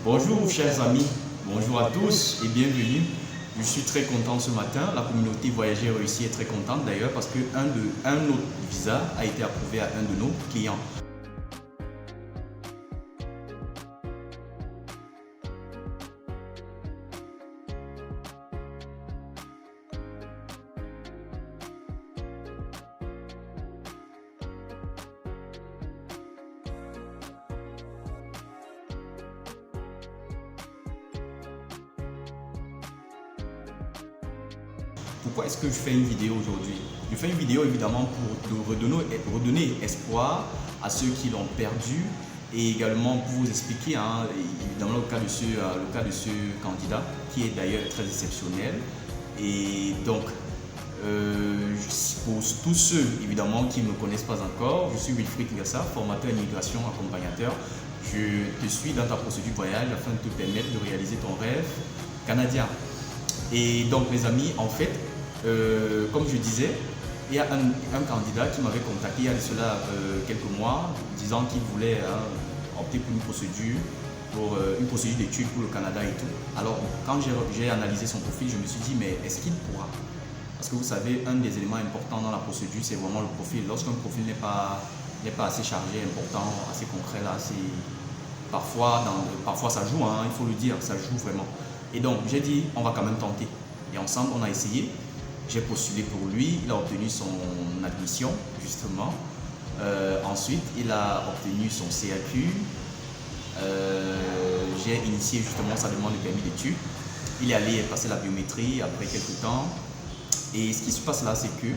Bonjour chers amis, bonjour à tous et bienvenue. Je suis très content ce matin, la communauté Voyager Réussi est très contente d'ailleurs parce qu'un autre visa a été approuvé à un de nos clients. Pourquoi est-ce que je fais une vidéo aujourd'hui? Je fais une vidéo évidemment pour redonner espoir à ceux qui l'ont perdu et également pour vous expliquer, évidemment le cas de ce candidat qui est d'ailleurs très exceptionnel. Et donc, pour tous ceux évidemment qui ne me connaissent pas encore, je suis Wilfried Gassa, formateur immigration accompagnateur. Je te suis dans ta procédure voyage afin de te permettre de réaliser ton rêve canadien. Et donc les amis, en fait, comme je disais, il y a un candidat qui m'avait contacté il y a de cela quelques mois, disant qu'il voulait opter pour une procédure d'études pour le Canada et tout. Alors, quand j'ai analysé son profil, je me suis dit, mais est-ce qu'il pourra? Parce que vous savez, un des éléments importants dans la procédure, c'est vraiment le profil. Lorsqu'un profil n'est pas assez chargé, important, assez concret, là, parfois ça joue, il faut le dire, ça joue vraiment. Et donc, j'ai dit, on va quand même tenter. Et ensemble, on a essayé. J'ai postulé pour lui, il a obtenu son admission, justement. Ensuite, il a obtenu son CAQ. J'ai initié justement sa demande de permis d'études. Il est allé passer la biométrie après quelques temps. Et ce qui se passe là, c'est que,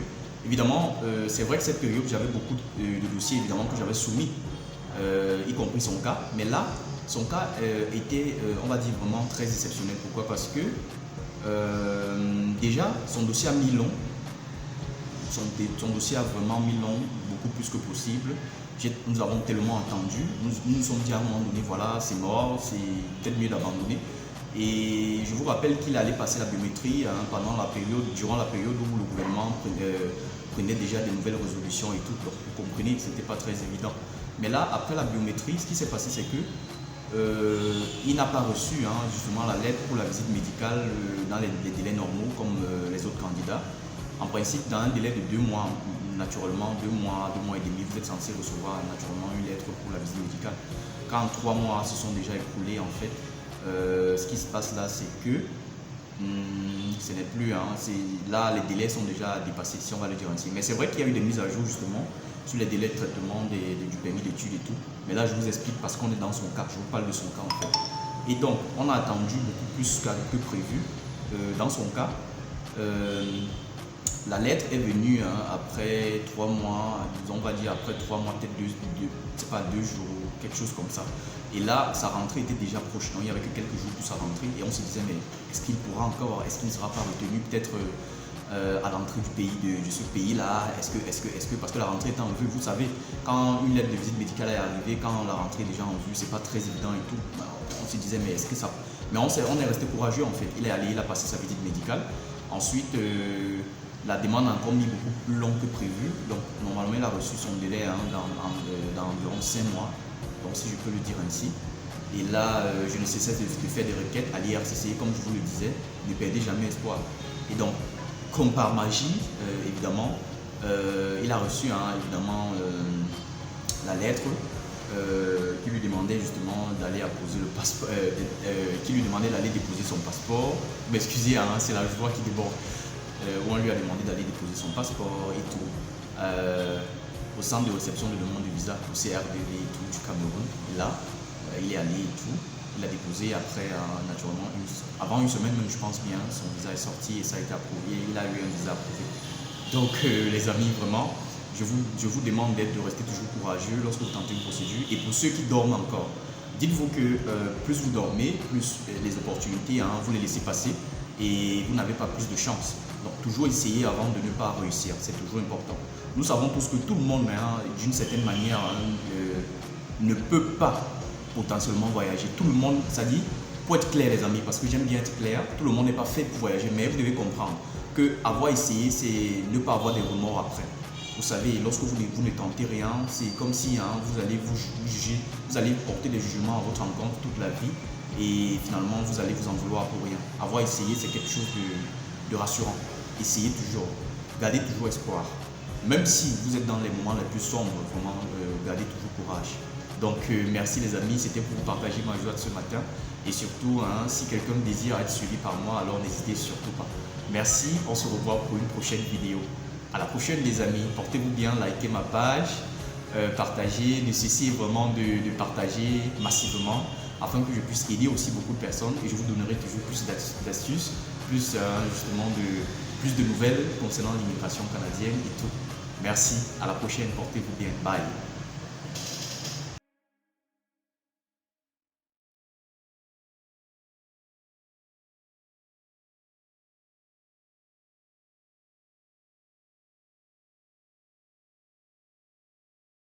évidemment, c'est vrai que cette période, j'avais beaucoup de dossiers, évidemment, que j'avais soumis, y compris son cas. Mais là, son cas était, on va dire, vraiment très exceptionnel. Pourquoi? Parce que déjà, son dossier a mis long. Son dossier a vraiment mis long, beaucoup plus que possible. Nous avons tellement entendu. Nous nous sommes dit à un moment donné, voilà, c'est mort, c'est peut-être mieux d'abandonner. Et je vous rappelle qu'il allait passer la biométrie durant la période où le gouvernement prenait déjà des nouvelles résolutions et tout. Donc, vous comprenez que ce n'était pas très évident. Mais là, après la biométrie, ce qui s'est passé, c'est que il n'a pas reçu justement la lettre pour la visite médicale dans les délais normaux comme les autres candidats. En principe, dans un délai de 2 mois, naturellement, 2 mois et demi, vous êtes censé recevoir naturellement une lettre pour la visite médicale. Quand 3 mois se sont déjà écoulés, en fait, ce qui se passe là, c'est que ce n'est plus, là les délais sont déjà dépassés, si on va le dire ainsi. Mais c'est vrai qu'il y a eu des mises à jour justement sur les délais de traitement du permis d'études et tout. Mais là, je vous explique parce qu'on est dans son cas, je vous parle de son cas en fait. Et donc, on a attendu beaucoup plus que prévu. Dans son cas, la lettre est venue après 3 mois, on va dire après 3 mois, peut-être 2 jours, quelque chose comme ça. Et là, sa rentrée était déjà proche, donc il n'y avait que quelques jours pour sa rentrée. Et on se disait, mais est-ce qu'il pourra encore, est-ce qu'il ne sera pas retenu peut-être à l'entrée du pays, de ce pays-là, est-ce que, parce que la rentrée est en vue, vous savez, quand une lettre de visite médicale est arrivée, quand la rentrée est déjà en vue, c'est pas très évident et tout. On se disait, mais est-ce que ça... Mais on est resté courageux en fait. Il est allé, il a passé sa visite médicale. Ensuite, la demande a encore mis beaucoup plus long que prévu. Donc, normalement, il a reçu son délai dans environ 5 mois. Donc, si je peux le dire ainsi. Et là, je ne cessais de faire des requêtes à l'IRCC, comme je vous le disais, ne perdez jamais espoir. Et donc, comme par magie, évidemment, il a reçu évidemment la lettre qui lui demandait justement d'aller apposer le passeport, qui lui demandait d'aller déposer son passeport. Mais excusez, c'est la joie qui déborde. Où on lui a demandé d'aller déposer son passeport et tout au centre de réception de demande de visa, au CRDV et tout du Cameroun. Et là, il est allé et tout. Il a déposé après, naturellement, avant une semaine même, je pense bien, son visa est sorti et ça a été approuvé. Il a eu un visa approuvé. Donc, les amis, vraiment, je vous demande de rester toujours courageux lorsque vous tentez une procédure. Et pour ceux qui dorment encore, dites-vous que plus vous dormez, plus les opportunités, vous les laissez passer et vous n'avez pas plus de chance. Donc, toujours essayer avant de ne pas réussir, c'est toujours important. Nous savons tous que tout le monde, d'une certaine manière, ne peut pas potentiellement voyager. Tout le monde, ça dit, pour être clair les amis, parce que j'aime bien être clair, tout le monde n'est pas fait pour voyager, mais vous devez comprendre que avoir essayé, c'est ne pas avoir des remords après. Vous savez, lorsque vous ne tentez rien, c'est comme si vous allez vous juger, vous allez porter des jugements à votre encontre toute la vie. et finalement vous allez vous en vouloir pour rien. Avoir essayé, c'est quelque chose de rassurant. Essayez toujours, gardez toujours espoir. Même si vous êtes dans les moments les plus sombres, vraiment, gardez toujours courage. Donc merci les amis, c'était pour vous partager ma joie de ce matin. Et surtout, hein, si quelqu'un désire être suivi par moi, alors n'hésitez surtout pas. Merci, on se revoit pour une prochaine vidéo. À la prochaine les amis, portez-vous bien, likez ma page, partagez, ne cessez vraiment de partager massivement afin que je puisse aider aussi beaucoup de personnes et je vous donnerai toujours plus d'astuces, plus justement plus de nouvelles concernant l'immigration canadienne et tout. Merci, à la prochaine, portez-vous bien, bye.